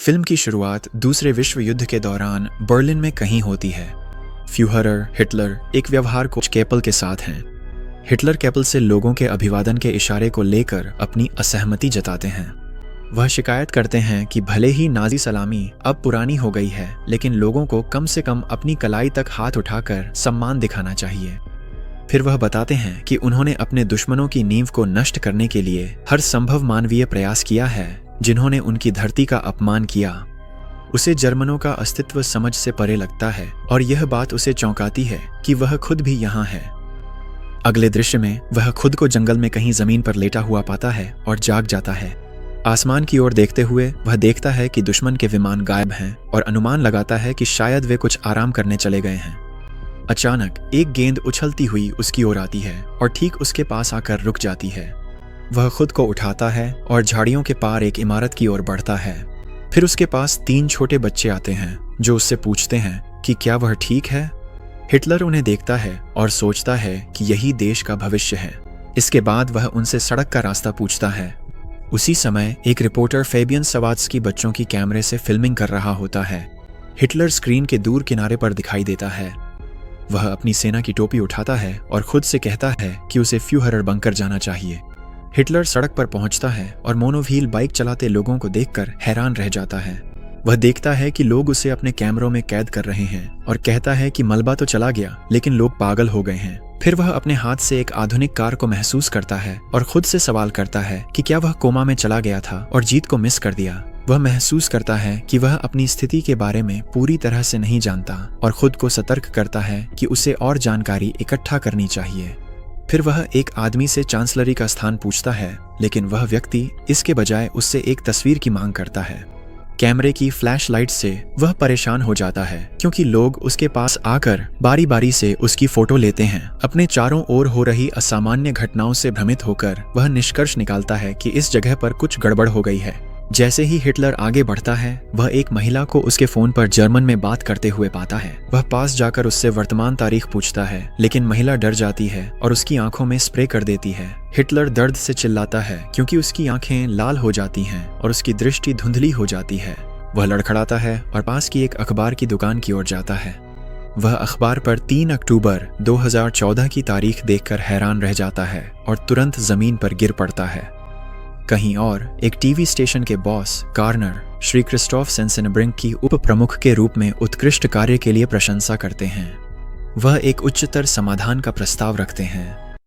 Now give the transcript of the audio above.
Film की शुरुआत दूसरे विश्व युद्ध के दौरान बर्लिन में कहीं होती है। फ्यूहरर हिटलर एक व्यवहार कोच केपल के साथ हैं। हिटलर केपल से लोगों के अभिवादन के इशारे को लेकर अपनी असहमति जताते हैं। वह शिकायत करते हैं कि भले ही नाजी सलामी अब पुरानी हो गई है, लेकिन लोगों को कम से कम अपनी कलाई तक हाथ उठाकर सम्मान दिखाना चाहिए। फिर वह बताते हैं कि उन्होंने अपने दुश्मनों की नींव को नष्ट करने के लिए हर संभव मानवीय प्रयास किया है, जिन्होंने उनकी धरती का अपमान किया। उसे जर्मनों का अस्तित्व समझ से परे लगता है और यह बात उसे चौंकाती है कि वह खुद भी यहाँ है। अगले दृश्य में वह खुद को जंगल में कहीं जमीन पर लेटा हुआ पाता है और जाग जाता है। आसमान की ओर देखते हुए वह देखता है कि दुश्मन के विमान गायब हैं और अनुमान लगाता है कि शायद वे कुछ आराम करने चले गए हैं। अचानक एक गेंद उछलती हुई उसकी ओर आती है और ठीक उसके पास आकर रुक जाती है। वह खुद को उठाता है और झाड़ियों के पार एक इमारत की ओर बढ़ता है। फिर उसके पास 3 छोटे बच्चे आते हैं जो उससे पूछते हैं कि क्या वह ठीक है। हिटलर उन्हें देखता है और सोचता है कि यही देश का भविष्य है। इसके बाद वह उनसे सड़क का रास्ता पूछता है। उसी समय एक रिपोर्टर फेबियन सवात्स्की बच्चों की कैमरे से फिल्मिंग कर रहा होता है। हिटलर स्क्रीन के दूर किनारे पर दिखाई देता है। वह अपनी सेना की टोपी उठाता है और खुद से कहता है कि उसे फ्यूहरर बंकर जाना चाहिए। हिटलर सड़क पर पहुंचता है और मोनोव्हील बाइक चलाते लोगों को देखकर हैरान रह जाता है। वह देखता है कि लोग उसे अपने कैमरों में कैद कर रहे हैं और कहता है कि मलबा तो चला गया, लेकिन लोग पागल हो गए हैं। फिर वह अपने हाथ से एक आधुनिक कार को महसूस करता है और खुद से सवाल करता है कि क्या वह कोमा में चला गया था और जीत को मिस कर दिया। वह महसूस करता है कि वह अपनी स्थिति के बारे में पूरी तरह से नहीं जानता और खुद को सतर्क करता है कि उसे और जानकारी इकट्ठा करनी चाहिए। फिर वह एक आदमी से चांसलरी का स्थान पूछता है, लेकिन वह व्यक्ति इसके बजाय उससे एक तस्वीर की मांग करता है। कैमरे की फ्लैश लाइट से वह परेशान हो जाता है क्योंकि लोग उसके पास आकर बारी बारी से उसकी फोटो लेते हैं। अपने चारों ओर हो रही असामान्य घटनाओं से भ्रमित होकर वह निष्कर्ष निकालता है कि इस जगह पर कुछ गड़बड़ हो गई है। जैसे ही हिटलर आगे बढ़ता है, वह एक महिला को उसके फोन पर जर्मन में बात करते हुए पाता है। वह पास जाकर उससे वर्तमान तारीख पूछता है, लेकिन महिला डर जाती है और उसकी आंखों में स्प्रे कर देती है। हिटलर दर्द से चिल्लाता है क्योंकि उसकी आंखें लाल हो जाती हैं और उसकी दृष्टि धुंधली हो जाती है। वह लड़खड़ाता है और पास की एक अखबार की दुकान की ओर जाता है। वह अखबार पर 3 अक्टूबर 2014 की तारीख देखकर हैरान रह जाता है और तुरंत जमीन पर गिर पड़ता है। कहीं और एक टीवी स्टेशन के बॉस कार्नर श्री क्रिस्टोफ सेंसेनब्रिंक की उप प्रमुख के रूप में उत्कृष्ट कार्य के लिए प्रशंसा करते हैं। वह एक उच्चतर समाधान का प्रस्ताव रखते हैं